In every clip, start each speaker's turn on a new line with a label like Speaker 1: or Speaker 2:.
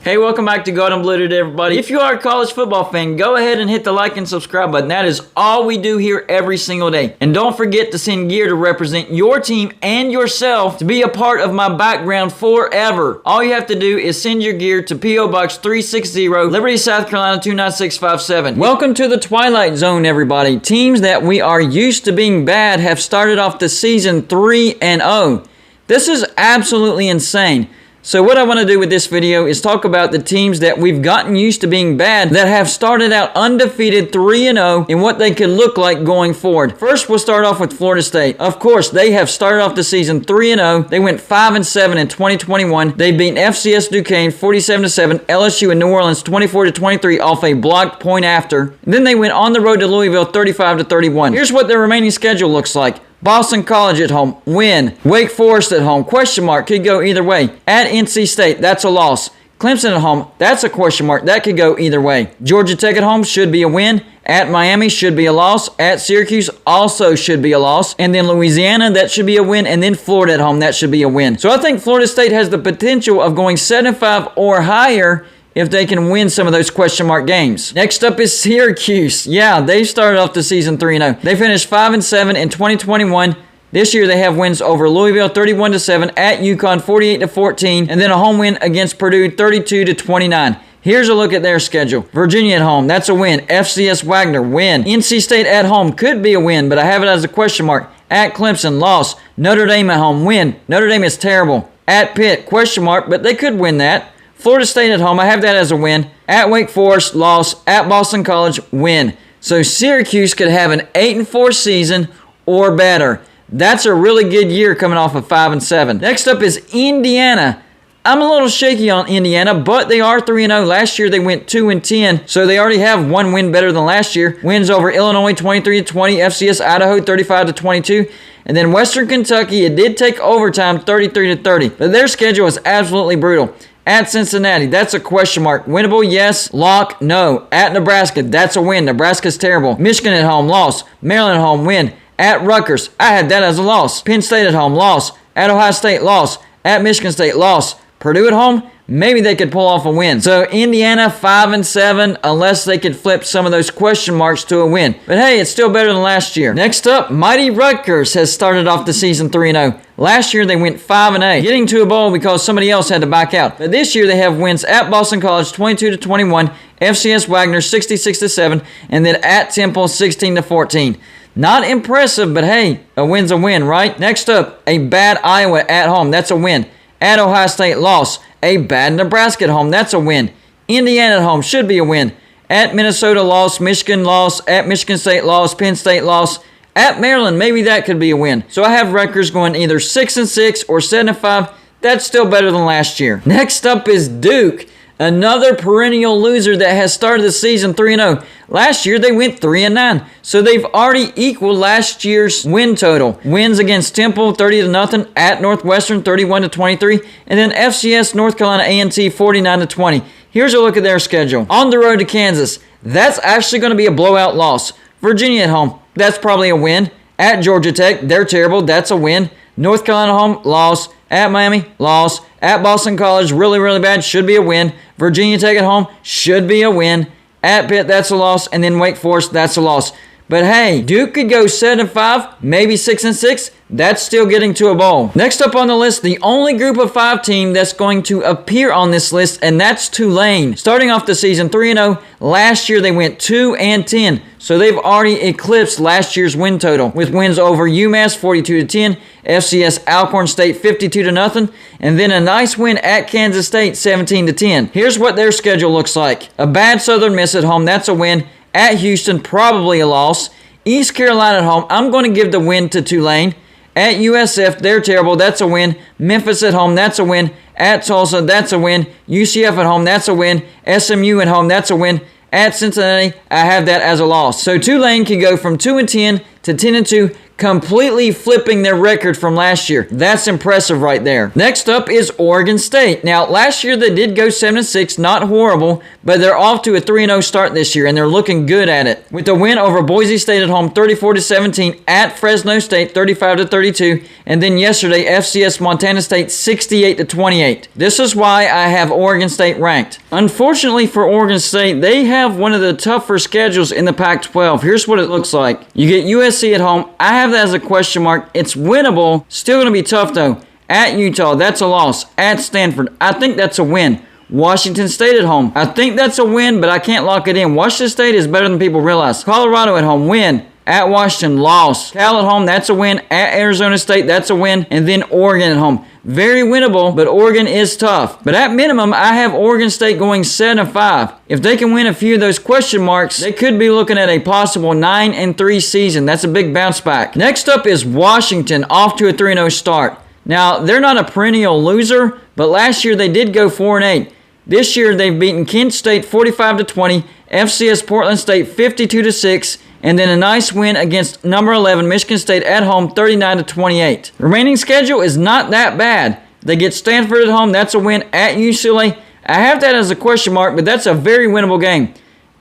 Speaker 1: Hey, welcome back to Gold and Blue today, everybody. If you are a college football fan, go ahead and hit the like and subscribe button. That is all we do here every single day. And don't forget to send gear to represent your team and yourself to be a part of my background forever. All you have to do is send your gear to P.O. Box 360, Liberty, South Carolina 29657. Welcome to the Twilight Zone, everybody. Teams that we are used to being bad have started off the season 3-0. This is absolutely insane. So what I want to do with this video is talk about the teams that we've gotten used to being bad that have started out undefeated 3-0 and what they could look like going forward. First, we'll start off with Florida State. Of course, they have started off the season 3-0. They went 5-7 in 2021. They beat FCS Duquesne 47-7, LSU in New Orleans 24-23 off a blocked point after. And then they went on the road to Louisville 35-31. Here's what their remaining schedule looks like. Boston College at home, win. Wake Forest at home, question mark, could go either way. At NC State, that's a loss. Clemson at home, that's a question mark, that could go either way. Georgia Tech at home should be a win. At Miami should be a loss. At Syracuse also should be a loss. And then Louisiana, that should be a win. And then Florida at home, that should be a win. So I think Florida State has the potential of going 7-5 or higher if they can win some of those question mark games. Next up is Syracuse. Yeah, they started off the season 3-0. They finished 5-7 in 2021. This year they have wins over Louisville 31-7, at UConn 48-14, and then a home win against Purdue 32-29. Here's a look at their schedule. Virginia at home, that's a win. FCS Wagner, win. NC State at home, could be a win, but I have it as a question mark. At Clemson, loss. Notre Dame at home, win. Notre Dame is terrible. At Pitt, question mark, but they could win that. Florida State at home, I have that as a win. At Wake Forest, loss. At Boston College, win. So Syracuse could have an 8-4 season or better. That's a really good year coming off of 5-7. Next up is Indiana. I'm a little shaky on Indiana, but they are 3-0. Last year they went 2-10, so they already have one win better than last year. Wins over Illinois 23-20, FCS Idaho 35-22. And then Western Kentucky, it did take overtime 33-30, but their schedule is absolutely brutal. At Cincinnati, that's a question mark. Winnable, yes. Lock, no. At Nebraska, that's a win. Nebraska's terrible. Michigan at home, loss. Maryland at home, win. At Rutgers, I had that as a loss. Penn State at home, loss. At Ohio State, loss. At Michigan State, loss. Purdue at home, maybe they could pull off a win. So Indiana 5-7 unless they could flip some of those question marks to a win. But hey, it's still better than last year. Next up, mighty Rutgers has started off the season 3-0. Last year they went 5-8, getting to a bowl because somebody else had to back out. But this year they have wins at Boston College 22-21, FCS Wagner 66-7, and then at Temple 16-14. Not impressive, but hey, a win's a win, right? Next up, a bad Iowa at home. That's a win. At Ohio State, loss. A bad Nebraska at home, that's a win. Indiana at home, should be a win. At Minnesota, loss. Michigan, loss. At Michigan State, loss. Penn State, loss. At Maryland, maybe that could be a win. So I have Rutgers going either 6-6 or 7-5. That's still better than last year. Next up is Duke. Another perennial loser that has started the season 3-0. Last year, they went 3-9. So they've already equaled last year's win total. Wins against Temple, 30-0. At Northwestern, 31-23. And then FCS North Carolina A&T, 49-20. Here's a look at their schedule. On the road to Kansas, that's actually going to be a blowout loss. Virginia at home, that's probably a win. At Georgia Tech, they're terrible. That's a win. North Carolina home, loss. At Miami, loss. At Boston College, really, really bad. Should be a win. Virginia Tech at home, should be a win. At Pitt, that's a loss. And then Wake Forest, that's a loss. But hey, Duke could go 7-5, maybe 6-6. That's still getting to a bowl. Next up on the list, the only group of 5 team that's going to appear on this list, and that's Tulane. Starting off the season 3-0, last year they went 2-10. So they've already eclipsed last year's win total with wins over UMass 42-10, FCS Alcorn State 52-0, and then a nice win at Kansas State 17-10. Here's what their schedule looks like. A bad Southern Miss at home, that's a win. At Houston, probably a loss. East Carolina at home, I'm going to give the win to Tulane. At USF, they're terrible, that's a win. Memphis at home, that's a win. At Tulsa, that's a win. UCF at home, that's a win. SMU at home, that's a win. At Cincinnati, I have that as a loss. So Tulane can go from 2-10 to 10-2, completely flipping their record from last year. That's impressive right there. Next up is Oregon State. Now, last year they did go 7-6, not horrible, but they're off to a 3-0 start this year, and they're looking good at it. With a win over Boise State at home, 34-17, at Fresno State, 35-32, and then yesterday, FCS Montana State, 68-28. This is why I have Oregon State ranked. Unfortunately for Oregon State, they have one of the tougher schedules in the Pac-12. Here's what it looks like. You get USC at home. I have that as a question mark. It's winnable. Still going to be tough, though. At Utah, that's a loss. At Stanford, I think that's a win. Washington State at home, I think that's a win, but I can't lock it in. Washington State is better than people realize. Colorado at home, win. At Washington, loss. Cal at home, that's a win. At Arizona State, that's a win. And then Oregon at home. Very winnable, but Oregon is tough. But at minimum, I have Oregon State going 7-5. If they can win a few of those question marks, they could be looking at a possible 9-3 season. That's a big bounce back. Next up is Washington, off to a 3-0 start. Now, they're not a perennial loser, but last year they did go 4-8. This year they've beaten Kent State 45-20, FCS Portland State 52-6, and then a nice win against number 11 Michigan State at home 39-28. Remaining schedule is not that bad. They get Stanford at home, that's a win. At UCLA, I have that as a question mark, but that's a very winnable game.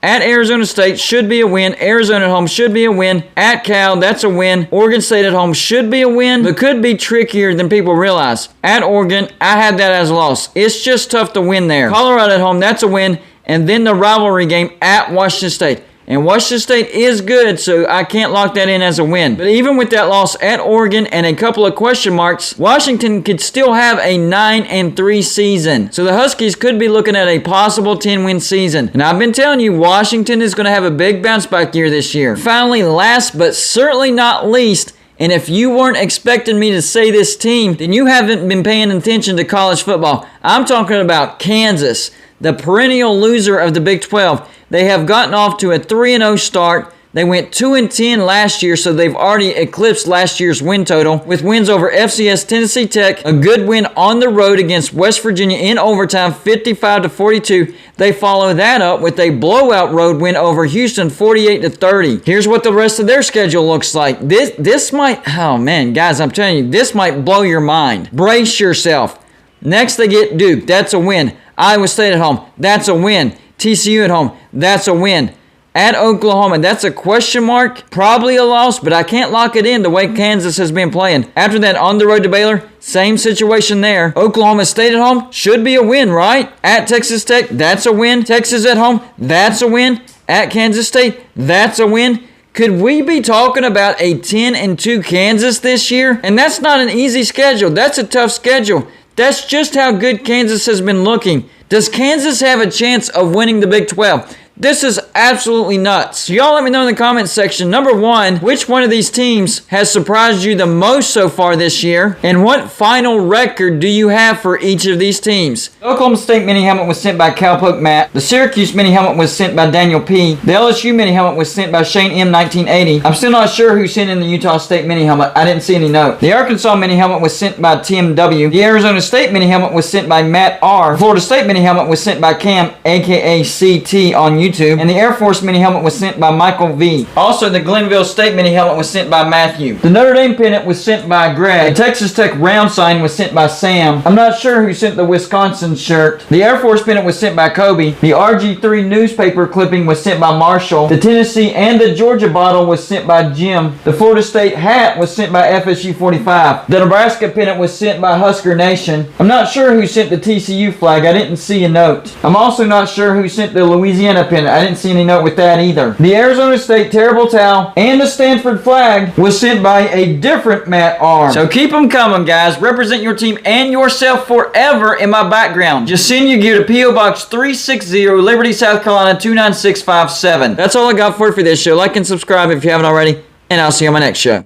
Speaker 1: At Arizona State, should be a win. Arizona at home should be a win. At Cal, that's a win. Oregon State at home should be a win, but could be trickier than people realize. At Oregon, I had that as a loss. It's just tough to win there. Colorado at home, that's a win. And then the rivalry game at Washington State. And Washington State is good, so I can't lock that in as a win. But even with that loss at Oregon and a couple of question marks, Washington could still have a 9-3 season. So the Huskies could be looking at a possible 10-win season. And I've been telling you, Washington is going to have a big bounce back year this year. Finally, last but certainly not least, and if you weren't expecting me to say this team, then you haven't been paying attention to college football. I'm talking about Kansas, the perennial loser of the Big 12. They have gotten off to a 3-0 start. They went 2-10 last year, so they've already eclipsed last year's win total with wins over FCS Tennessee Tech, a good win on the road against West Virginia in overtime, 55-42. They follow that up with a blowout road win over Houston, 48-30. Here's what the rest of their schedule looks like. This might, oh man, guys, I'm telling you, this might blow your mind. Brace yourself. Next, they get Duke. That's a win. Iowa State at home. That's a win. TCU at home. That's a win. At Oklahoma, that's a question mark. Probably a loss, but I can't lock it in the way Kansas has been playing. After that, on the road to Baylor, same situation there. Oklahoma State at home should be a win, right? At Texas Tech, that's a win. Texas at home, that's a win. At Kansas State, that's a win. Could we be talking about a 10-2 Kansas this year? And that's not an easy schedule. That's a tough schedule. That's just how good Kansas has been looking. Does Kansas have a chance of winning the Big 12? This is absolutely nuts. So y'all let me know in the comments section. Number one, which one of these teams has surprised you the most so far this year? And what final record do you have for each of these teams? The Oklahoma State mini helmet was sent by Cowpoke Matt. The Syracuse mini helmet was sent by Daniel P. The LSU mini helmet was sent by Shane M. 1980. I'm still not sure who sent in the Utah State mini helmet. I didn't see any note. The Arkansas mini helmet was sent by Tim W. The Arizona State mini helmet was sent by Matt R. The Florida State mini helmet was sent by Cam, aka CT, on YouTube. And the Air Force mini helmet was sent by Michael V. Also, the Glenville State mini helmet was sent by Matthew. The Notre Dame pennant was sent by Greg. The Texas Tech round sign was sent by Sam. I'm not sure who sent the Wisconsin shirt. The Air Force pennant was sent by Kobe. The RG3 newspaper clipping was sent by Marshall. The Tennessee and the Georgia bottle was sent by Jim. The Florida State hat was sent by FSU 45. The Nebraska pennant was sent by Husker Nation. I'm not sure who sent the TCU flag. I didn't see a note. I'm also not sure who sent the Louisiana pennant. I didn't see any note with that either. The Arizona State terrible towel and the Stanford flag was sent by a different Matt R. So keep them coming, guys. Represent your team and yourself forever in my background. Just send your gear to P.O. Box 360, Liberty, South Carolina 29657. That's all I got for you for this show. Like and subscribe if you haven't already, and I'll see you on my next show.